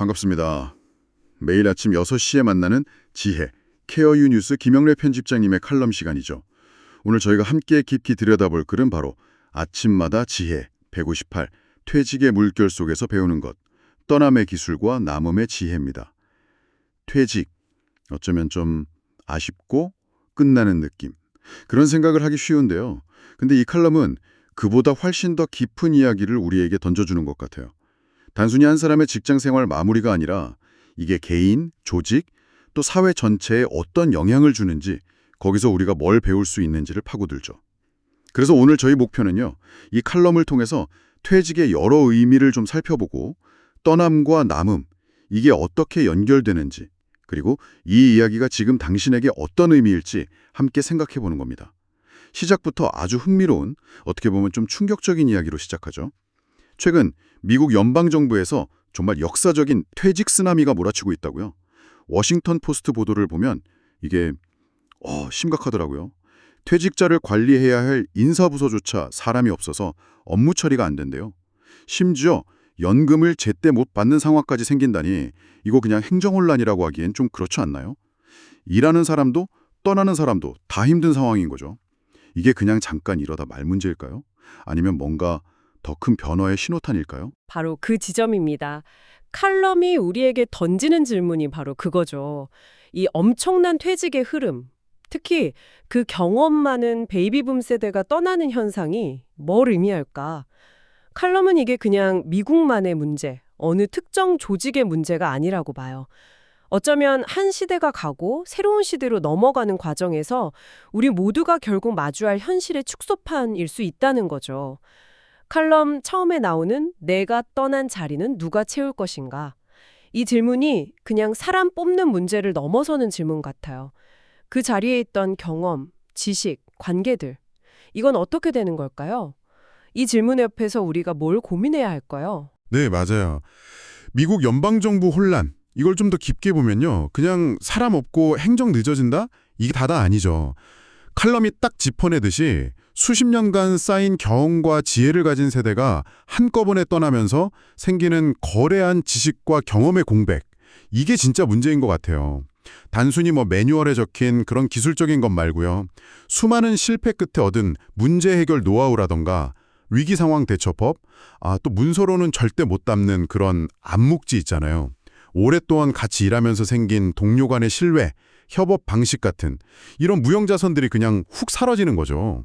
반갑습니다. 매일 아침 6시에 만나는 지혜, 케어유 뉴스 김영래 편집장님의 칼럼 시간이죠. 오늘 저희가 함께 깊이 들여다볼 글은 바로 아침마다 지혜, 158, 퇴직의 물결 속에서 배우는 것, 떠남의 기술과 남음의 지혜입니다. 퇴직, 어쩌면 좀 아쉽고 끝나는 느낌. 그런 생각을 하기 쉬운데요. 근데 이 칼럼은 그보다 훨씬 더 깊은 이야기를 우리에게 던져주는 것 같아요. 단순히 한 사람의 직장 생활 마무리가 아니라 이게 개인, 조직, 또 사회 전체에 어떤 영향을 주는지, 거기서 우리가 뭘 배울 수 있는지를 파고들죠. 그래서 오늘 저희 목표는요, 이 칼럼을 통해서 퇴직의 여러 의미를 좀 살펴보고 떠남과 남음, 이게 어떻게 연결되는지, 그리고 이 이야기가 지금 당신에게 어떤 의미일지 함께 생각해 보는 겁니다. 시작부터 아주 흥미로운, 어떻게 보면 좀 충격적인 이야기로 시작하죠. 최근 미국 연방정부에서 정말 역사적인 퇴직 쓰나미가 몰아치고 있다고요. 워싱턴 포스트 보도를 보면 이게 심각하더라고요. 퇴직자를 관리해야 할 인사부서조차 사람이 없어서 업무 처리가 안 된대요. 심지어 연금을 제때 못 받는 상황까지 생긴다니 이거 그냥 행정혼란이라고 하기엔 좀 그렇지 않나요? 일하는 사람도 떠나는 사람도 다 힘든 상황인 거죠. 이게 그냥 잠깐 이러다 말 문제일까요? 아니면 뭔가 더 큰 변화의 신호탄일까요? 바로 그 지점입니다. 칼럼이 우리에게 던지는 질문이 바로 그거죠. 이 엄청난 퇴직의 흐름, 특히 그 경험 많은 베이비붐 세대가 떠나는 현상이 뭘 의미할까? 칼럼은 이게 그냥 미국만의 문제, 어느 특정 조직의 문제가 아니라고 봐요. 어쩌면 한 시대가 가고 새로운 시대로 넘어가는 과정에서 우리 모두가 결국 마주할 현실의 축소판일 수 있다는 거죠. 칼럼 처음에 나오는 내가 떠난 자리는 누가 채울 것인가? 이 질문이 그냥 사람 뽑는 문제를 넘어서는 질문 같아요. 그 자리에 있던 경험, 지식, 관계들. 이건 어떻게 되는 걸까요? 이 질문 옆에서 우리가 뭘 고민해야 할까요? 네, 맞아요. 미국 연방정부 혼란, 이걸 좀 더 깊게 보면요. 그냥 사람 없고 행정 늦어진다? 이게 다다 아니죠. 칼럼이 딱 짚어내듯이 수십 년간 쌓인 경험과 지혜를 가진 세대가 한꺼번에 떠나면서 생기는 거대한 지식과 경험의 공백. 이게 진짜 문제인 것 같아요. 단순히 매뉴얼에 적힌 그런 기술적인 것 말고요. 수많은 실패 끝에 얻은 문제 해결 노하우라던가 위기 상황 대처법, 또 문서로는 절대 못 담는 그런 암묵지 있잖아요. 오랫동안 같이 일하면서 생긴 동료 간의 신뢰, 협업 방식 같은 이런 무형자산들이 그냥 훅 사라지는 거죠.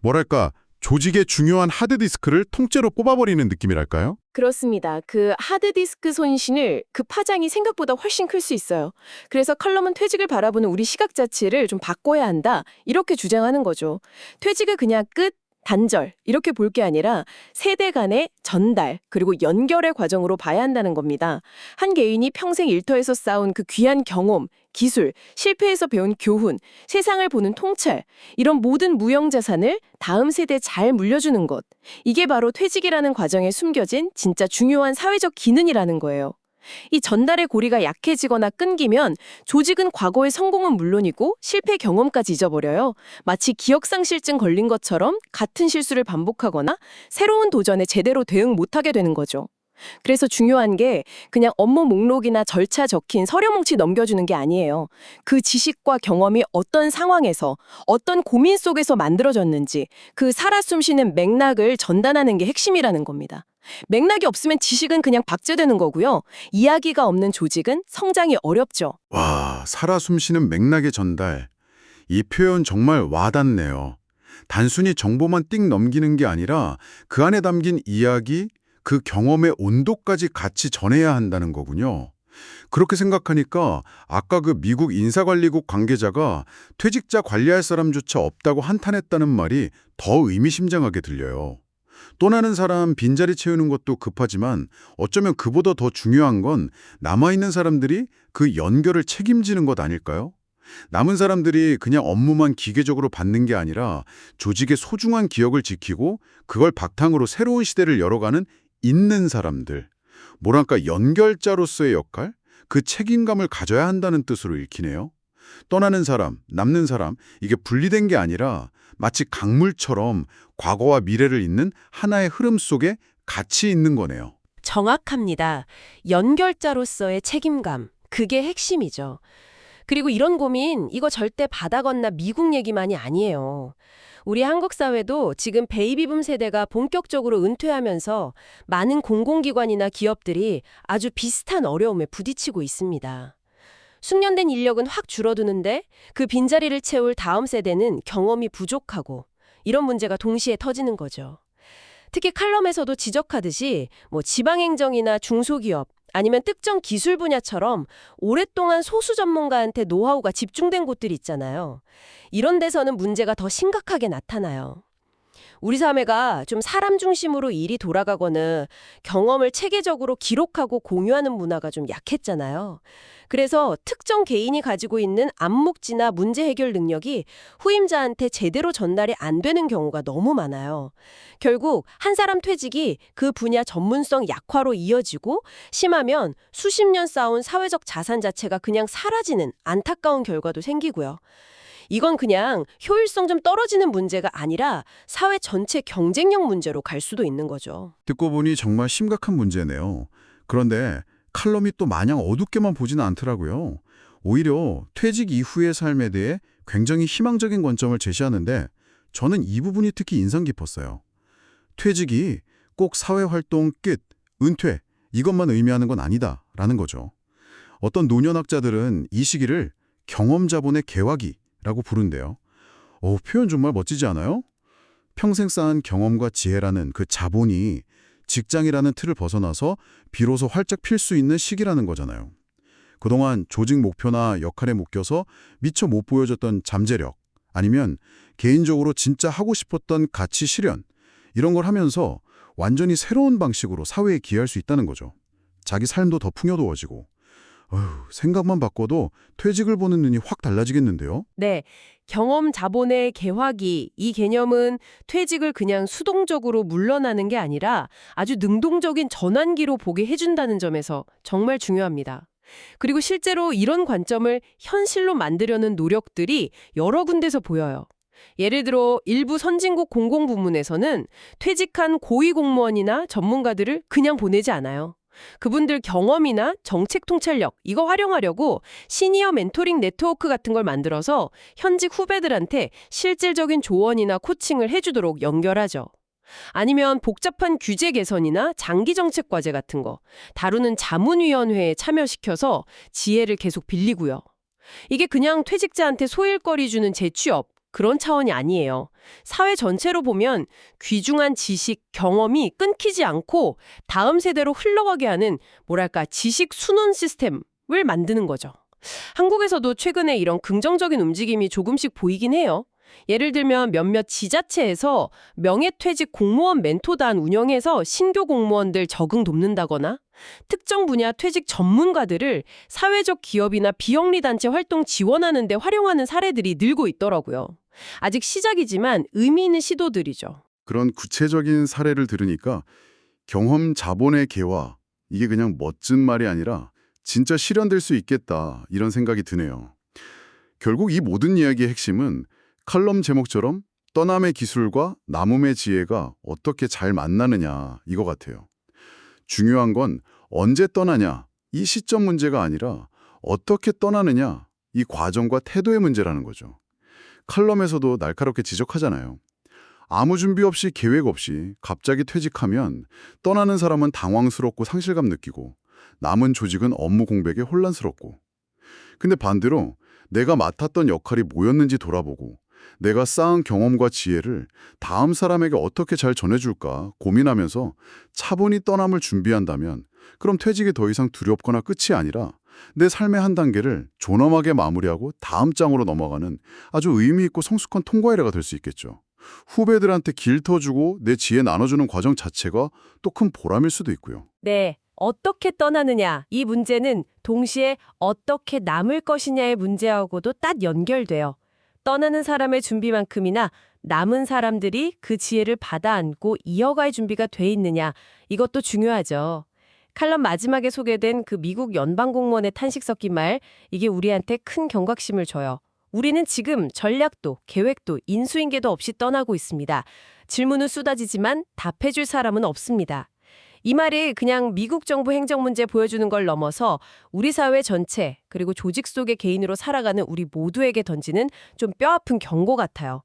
뭐랄까, 조직의 중요한 하드디스크를 통째로 뽑아버리는 느낌이랄까요? 그렇습니다. 그 하드디스크 손실을 그 파장이 생각보다 훨씬 클 수 있어요. 그래서 칼럼은 퇴직을 바라보는 우리 시각 자체를 좀 바꿔야 한다, 이렇게 주장하는 거죠. 퇴직을 그냥 끝, 단절 이렇게 볼 게 아니라 세대 간의 전달 그리고 연결의 과정으로 봐야 한다는 겁니다. 한 개인이 평생 일터에서 쌓은 그 귀한 경험, 기술, 실패에서 배운 교훈, 세상을 보는 통찰, 이런 모든 무형자산을 다음 세대에 잘 물려주는 것. 이게 바로 퇴직이라는 과정에 숨겨진 진짜 중요한 사회적 기능이라는 거예요. 이 전달의 고리가 약해지거나 끊기면 조직은 과거의 성공은 물론이고 실패 경험까지 잊어버려요. 마치 기억상실증 걸린 것처럼 같은 실수를 반복하거나 새로운 도전에 제대로 대응 못하게 되는 거죠. 그래서 중요한 게 그냥 업무 목록이나 절차 적힌 서류뭉치 넘겨주는 게 아니에요. 그 지식과 경험이 어떤 상황에서, 어떤 고민 속에서 만들어졌는지 그 살아 숨쉬는 맥락을 전달하는 게 핵심이라는 겁니다. 맥락이 없으면 지식은 그냥 박제되는 거고요. 이야기가 없는 조직은 성장이 어렵죠. 와, 살아 숨쉬는 맥락의 전달. 이 표현 정말 와닿네요. 단순히 정보만 띵 넘기는 게 아니라 그 안에 담긴 이야기, 그 경험의 온도까지 같이 전해야 한다는 거군요. 그렇게 생각하니까 아까 그 미국 인사관리국 관계자가 퇴직자 관리할 사람조차 없다고 한탄했다는 말이 더 의미심장하게 들려요. 떠나는 사람 빈자리 채우는 것도 급하지만 어쩌면 그보다 더 중요한 건 남아있는 사람들이 그 연결을 책임지는 것 아닐까요? 남은 사람들이 그냥 업무만 기계적으로 받는 게 아니라 조직의 소중한 기억을 지키고 그걸 바탕으로 새로운 시대를 열어가는 있는 사람들. 뭐랄까 연결자로서의 역할? 그 책임감을 가져야 한다는 뜻으로 읽히네요. 떠나는 사람, 남는 사람, 이게 분리된 게 아니라 마치 강물처럼 과거와 미래를 잇는 하나의 흐름 속에 같이 있는 거네요. 정확합니다. 연결자로서의 책임감, 그게 핵심이죠. 그리고 이런 고민, 이거 절대 바다 건너 미국 얘기만이 아니에요. 우리 한국 사회도 지금 베이비붐 세대가 본격적으로 은퇴하면서 많은 공공기관이나 기업들이 아주 비슷한 어려움에 부딪히고 있습니다. 숙련된 인력은 확 줄어드는데 그 빈자리를 채울 다음 세대는 경험이 부족하고 이런 문제가 동시에 터지는 거죠. 특히 칼럼에서도 지적하듯이 지방행정이나 중소기업 아니면 특정 기술 분야처럼 오랫동안 소수 전문가한테 노하우가 집중된 곳들이 있잖아요. 이런 데서는 문제가 더 심각하게 나타나요. 우리 사회가 좀 사람 중심으로 일이 돌아가거나 경험을 체계적으로 기록하고 공유하는 문화가 좀 약했잖아요. 그래서 특정 개인이 가지고 있는 암묵지나 문제 해결 능력이 후임자한테 제대로 전달이 안 되는 경우가 너무 많아요. 결국 한 사람 퇴직이 그 분야 전문성 약화로 이어지고 심하면 수십 년 쌓아온 사회적 자산 자체가 그냥 사라지는 안타까운 결과도 생기고요. 이건 그냥 효율성 좀 떨어지는 문제가 아니라 사회 전체 경쟁력 문제로 갈 수도 있는 거죠. 듣고 보니 정말 심각한 문제네요. 그런데 칼럼이 또 마냥 어둡게만 보지는 않더라고요. 오히려 퇴직 이후의 삶에 대해 굉장히 희망적인 관점을 제시하는데 저는 이 부분이 특히 인상 깊었어요. 퇴직이 꼭 사회활동 끝, 은퇴 이것만 의미하는 건 아니다라는 거죠. 어떤 노년학자들은 이 시기를 경험자본의 개화기라고 부른대요. 표현 정말 멋지지 않아요? 평생 쌓은 경험과 지혜라는 그 자본이 직장이라는 틀을 벗어나서 비로소 활짝 필 수 있는 시기라는 거잖아요. 그동안 조직 목표나 역할에 묶여서 미처 못 보여줬던 잠재력, 아니면 개인적으로 진짜 하고 싶었던 가치 실현, 이런 걸 하면서 완전히 새로운 방식으로 사회에 기여할 수 있다는 거죠. 자기 삶도 더 풍요로워지고. 생각만 바꿔도 퇴직을 보는 눈이 확 달라지겠는데요? 네, 경험 자본의 개화기, 이 개념은 퇴직을 그냥 수동적으로 물러나는 게 아니라 아주 능동적인 전환기로 보게 해준다는 점에서 정말 중요합니다. 그리고 실제로 이런 관점을 현실로 만들려는 노력들이 여러 군데서 보여요. 예를 들어 일부 선진국 공공부문에서는 퇴직한 고위공무원이나 전문가들을 그냥 보내지 않아요. 그분들 경험이나 정책 통찰력 이거 활용하려고 시니어 멘토링 네트워크 같은 걸 만들어서 현직 후배들한테 실질적인 조언이나 코칭을 해주도록 연결하죠. 아니면 복잡한 규제 개선이나 장기 정책 과제 같은 거 다루는 자문위원회에 참여시켜서 지혜를 계속 빌리고요. 이게 그냥 퇴직자한테 소일거리 주는 재취업 그런 차원이 아니에요. 사회 전체로 보면 귀중한 지식, 경험이 끊기지 않고 다음 세대로 흘러가게 하는 지식 순원 시스템을 만드는 거죠. 한국에서도 최근에 이런 긍정적인 움직임이 조금씩 보이긴 해요. 예를 들면 몇몇 지자체에서 명예퇴직 공무원 멘토단 운영해서 신규 공무원들 적응 돕는다거나 특정 분야 퇴직 전문가들을 사회적 기업이나 비영리 단체 활동 지원하는 데 활용하는 사례들이 늘고 있더라고요. 아직 시작이지만 의미 있는 시도들이죠. 그런 구체적인 사례를 들으니까 경험 자본의 개화, 이게 그냥 멋진 말이 아니라 진짜 실현될 수 있겠다 이런 생각이 드네요. 결국 이 모든 이야기의 핵심은 칼럼 제목처럼 떠남의 기술과 남음의 지혜가 어떻게 잘 만나느냐 이거 같아요. 중요한 건 언제 떠나냐 이 시점 문제가 아니라 어떻게 떠나느냐 이 과정과 태도의 문제라는 거죠. 칼럼에서도 날카롭게 지적하잖아요. 아무 준비 없이 계획 없이 갑자기 퇴직하면 떠나는 사람은 당황스럽고 상실감 느끼고 남은 조직은 업무 공백에 혼란스럽고 근데 반대로 내가 맡았던 역할이 뭐였는지 돌아보고 내가 쌓은 경험과 지혜를 다음 사람에게 어떻게 잘 전해줄까 고민하면서 차분히 떠남을 준비한다면 그럼 퇴직이 더 이상 두렵거나 끝이 아니라 내 삶의 한 단계를 존엄하게 마무리하고 다음 장으로 넘어가는 아주 의미 있고 성숙한 통과이래가 될 수 있겠죠. 후배들한테 길 터주고 내 지혜 나눠주는 과정 자체가 또 큰 보람일 수도 있고요. 네, 어떻게 떠나느냐 이 문제는 동시에 어떻게 남을 것이냐의 문제하고도 딱 연결돼요. 떠나는 사람의 준비만큼이나 남은 사람들이 그 지혜를 받아 안고 이어갈 준비가 돼 있느냐 이것도 중요하죠. 칼럼 마지막에 소개된 그 미국 연방공무원의 탄식 섞인 말 이게 우리한테 큰 경각심을 줘요. 우리는 지금 전략도 계획도 인수인계도 없이 떠나고 있습니다. 질문은 쏟아지지만 답해줄 사람은 없습니다. 이 말이 그냥 미국 정부 행정 문제 보여주는 걸 넘어서 우리 사회 전체 그리고 조직 속의 개인으로 살아가는 우리 모두에게 던지는 좀 뼈아픈 경고 같아요.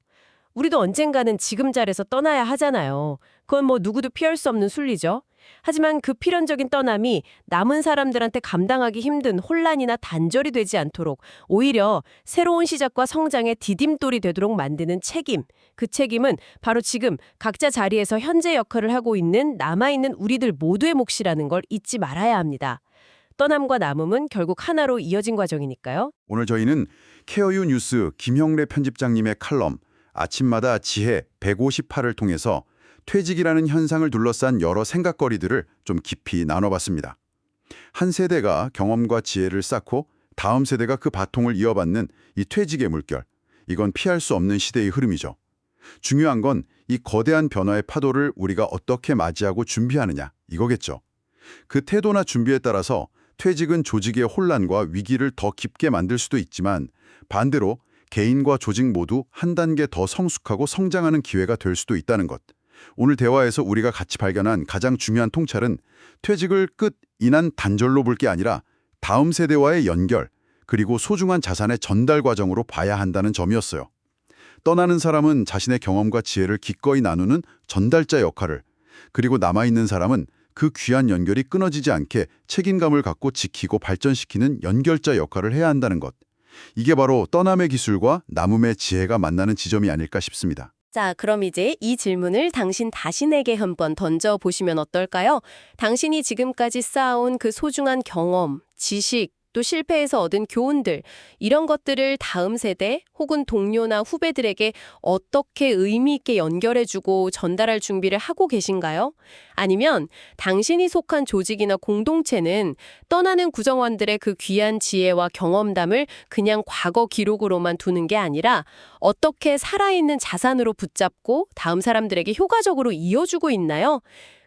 우리도 언젠가는 지금 자리에서 떠나야 하잖아요. 그건 뭐 누구도 피할 수 없는 순리죠. 하지만 그 필연적인 떠남이 남은 사람들한테 감당하기 힘든 혼란이나 단절이 되지 않도록 오히려 새로운 시작과 성장의 디딤돌이 되도록 만드는 책임. 그 책임은 바로 지금 각자 자리에서 현재 역할을 하고 있는 남아있는 우리들 모두의 몫이라는 걸 잊지 말아야 합니다. 떠남과 남음은 결국 하나로 이어진 과정이니까요. 오늘 저희는 케어유 뉴스 김형래 편집장님의 칼럼 아침마다 지혜 158을 통해서 퇴직이라는 현상을 둘러싼 여러 생각거리들을 좀 깊이 나눠봤습니다. 한 세대가 경험과 지혜를 쌓고 다음 세대가 그 바통을 이어받는 이 퇴직의 물결, 이건 피할 수 없는 시대의 흐름이죠. 중요한 건 이 거대한 변화의 파도를 우리가 어떻게 맞이하고 준비하느냐, 이거겠죠. 그 태도나 준비에 따라서 퇴직은 조직의 혼란과 위기를 더 깊게 만들 수도 있지만 반대로 개인과 조직 모두 한 단계 더 성숙하고 성장하는 기회가 될 수도 있다는 것. 오늘 대화에서 우리가 같이 발견한 가장 중요한 통찰은 퇴직을 끝, 인한 단절로 볼 게 아니라 다음 세대와의 연결, 그리고 소중한 자산의 전달 과정으로 봐야 한다는 점이었어요. 떠나는 사람은 자신의 경험과 지혜를 기꺼이 나누는 전달자 역할을, 그리고 남아있는 사람은 그 귀한 연결이 끊어지지 않게 책임감을 갖고 지키고 발전시키는 연결자 역할을 해야 한다는 것. 이게 바로 떠남의 기술과 남음의 지혜가 만나는 지점이 아닐까 싶습니다. 자, 그럼 이제 이 질문을 당신 자신에게 한번 던져보시면 어떨까요? 당신이 지금까지 쌓아온 그 소중한 경험, 지식, 또 실패에서 얻은 교훈들, 이런 것들을 다음 세대 혹은 동료나 후배들에게 어떻게 의미 있게 연결해주고 전달할 준비를 하고 계신가요? 아니면 당신이 속한 조직이나 공동체는 떠나는 구성원들의 그 귀한 지혜와 경험담을 그냥 과거 기록으로만 두는 게 아니라 어떻게 살아있는 자산으로 붙잡고 다음 사람들에게 효과적으로 이어주고 있나요?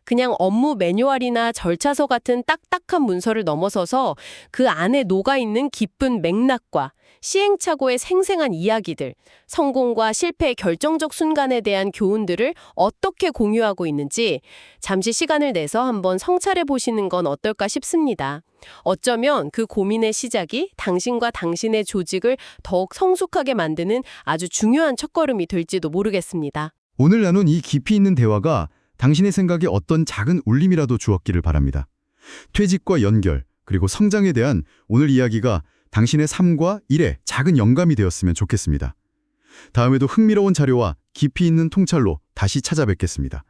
그냥 업무 매뉴얼이나 절차서 같은 딱딱한 문서를 넘어서서 그 안에 녹아있는 깊은 맥락과 시행착오의 생생한 이야기들, 성공과 실패의 결정적 순간에 대한 교훈들을 어떻게 공유하고 있는지 잠시 시간을 내서 한번 성찰해 보시는 건 어떨까 싶습니다. 어쩌면 그 고민의 시작이 당신과 당신의 조직을 더욱 성숙하게 만드는 아주 중요한 첫걸음이 될지도 모르겠습니다. 오늘 나눈 이 깊이 있는 대화가 당신의 생각에 어떤 작은 울림이라도 주었기를 바랍니다. 퇴직과 연결, 그리고 성장에 대한 오늘 이야기가 당신의 삶과 일에 작은 영감이 되었으면 좋겠습니다. 다음에도 흥미로운 자료와 깊이 있는 통찰로 다시 찾아뵙겠습니다.